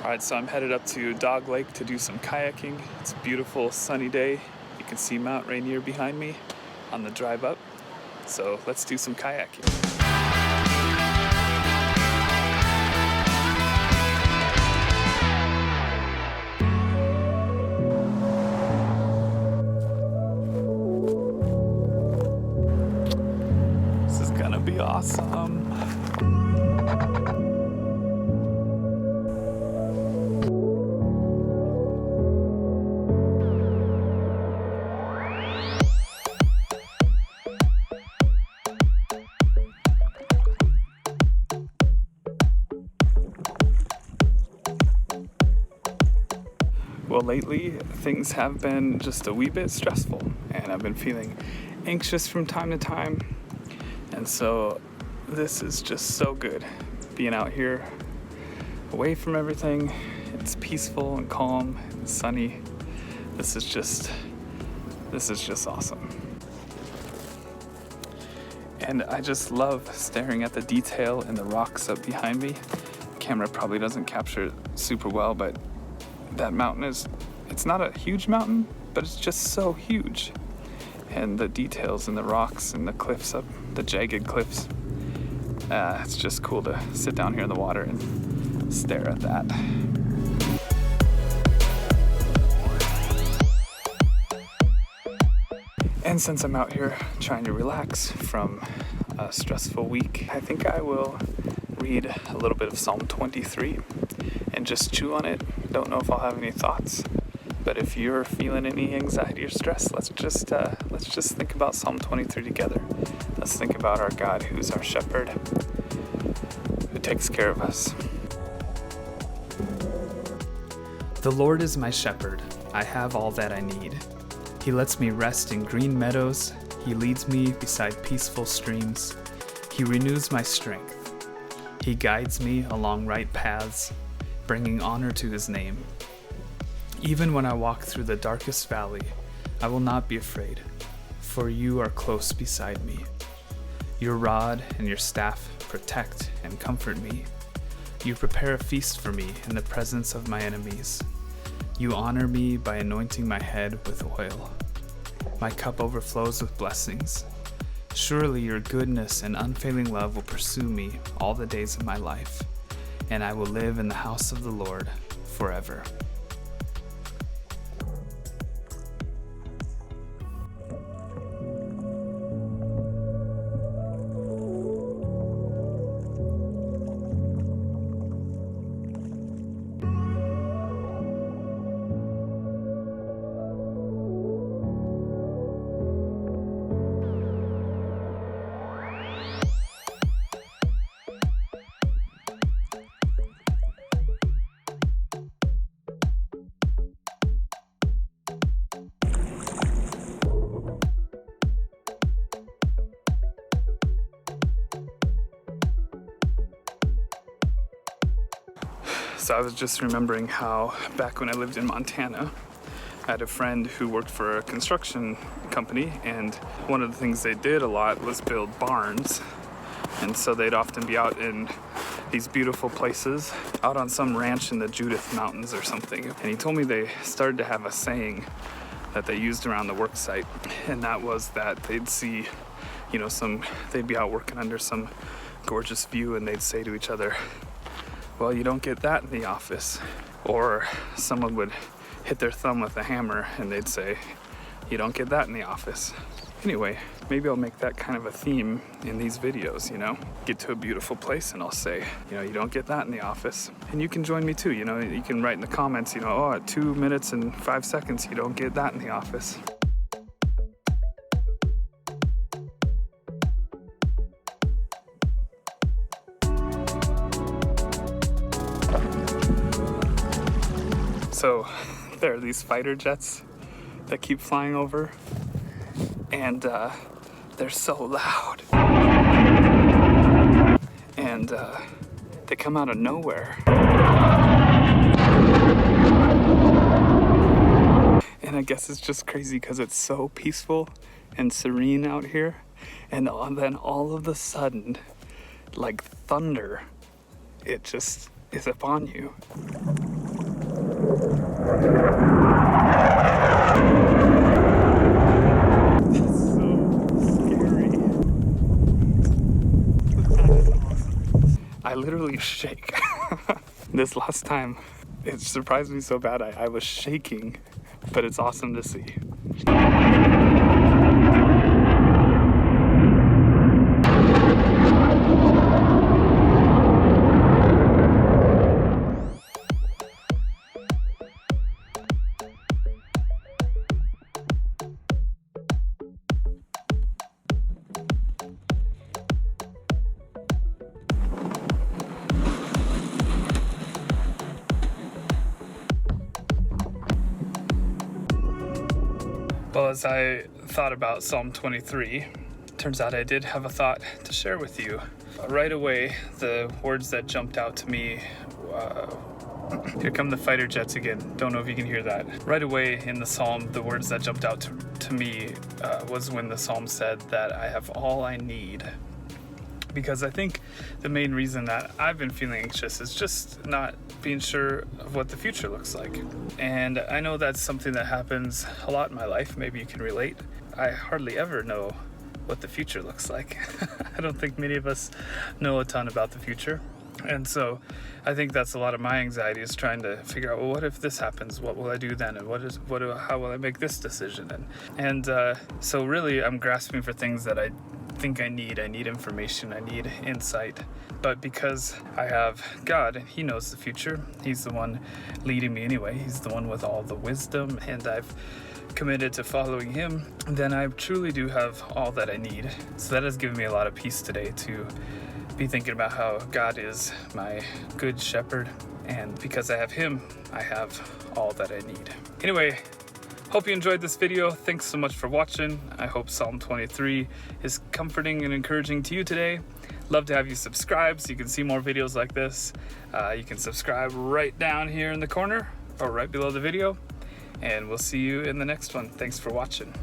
Alright, so I'm headed up to Dog Lake to do some kayaking. It's a beautiful sunny day. You can see Mount Rainier behind me on the drive up. So let's do some kayaking. This is gonna be awesome. Well, lately things have been just a wee bit stressful, and I've been feeling anxious from time to time, and so this is just so good. Being out here away from everything, it's peaceful and calm and sunny. This is just awesome. And I just love staring at the detail in the rocks up behind me. The camera probably doesn't capture it super well, but that mountain it's not a huge mountain, but it's just so huge. And the details in the rocks and the cliffs up, the jagged cliffs, it's just cool to sit down here in the water and stare at that. And since I'm out here trying to relax from a stressful week, I think I will read a little bit of Psalm 23 and just chew on it. Don't know if I'll have any thoughts, but if you're feeling any anxiety or stress, let's just think about Psalm 23 together. Let's think about our God, who's our shepherd, who takes care of us. The Lord is my shepherd. I have all that I need. He lets me rest in green meadows. He leads me beside peaceful streams. He renews my strength. He guides me along right paths, bringing honor to his name. Even when I walk through the darkest valley, I will not be afraid, for you are close beside me. Your rod and your staff protect and comfort me. You prepare a feast for me in the presence of my enemies. You honor me by anointing my head with oil. My cup overflows with blessings. Surely your goodness and unfailing love will pursue me all the days of my life, and I will live in the house of the Lord forever. So I was just remembering how back when I lived in Montana, I had a friend who worked for a construction company, and one of the things they did a lot was build barns. And so they'd often be out in these beautiful places, out on some ranch in the Judith Mountains or something. And he told me they started to have a saying that they used around the work site, and that was that they'd see, they'd be out working under some gorgeous view, and they'd say to each other, "Well, you don't get that in the office." Or someone would hit their thumb with a hammer and they'd say, "You don't get that in the office." Anyway, maybe I'll make that kind of a theme in these videos, Get to a beautiful place and I'll say, "You don't get that in the office." And you can join me too, you can write in the comments, "Oh, at 2 minutes and 5 seconds, you don't get that in the office." So there are these fighter jets that keep flying over, and they're so loud. And they come out of nowhere. And I guess it's just crazy because it's so peaceful and serene out here. And then all of a sudden, like thunder, it just is upon you. I literally shake. This last time, it surprised me so bad I was shaking, but it's awesome to see. Well, as I thought about Psalm 23, turns out I did have a thought to share with you. Right away, the words that jumped out to me, here come the fighter jets again. Don't know if you can hear that. Right away in the psalm, the words that jumped out to me was when the psalm said that I have all I need. Because I think the main reason that I've been feeling anxious is just not being sure of what the future looks like. And I know that's something that happens a lot in my life. Maybe you can relate. I hardly ever know what the future looks like. I don't think many of us know a ton about the future. And so I think that's a lot of my anxiety, is trying to figure out, well, what if this happens? What will I do then? And how will I make this decision? And so really I'm grasping for things that I think I need information, I need insight. But because I have God and He knows the future, He's the one leading me anyway, He's the one with all the wisdom, and I've committed to following Him, then I truly do have all that I need. So that has given me a lot of peace today to be thinking about how God is my good shepherd, and because I have Him, I have all that I need. Anyway, hope you enjoyed this video. Thanks so much for watching. I hope Psalm 23 is comforting and encouraging to you today. Love to have you subscribe so you can see more videos like this. You can subscribe right down here in the corner or right below the video, and we'll see you in the next one. Thanks for watching.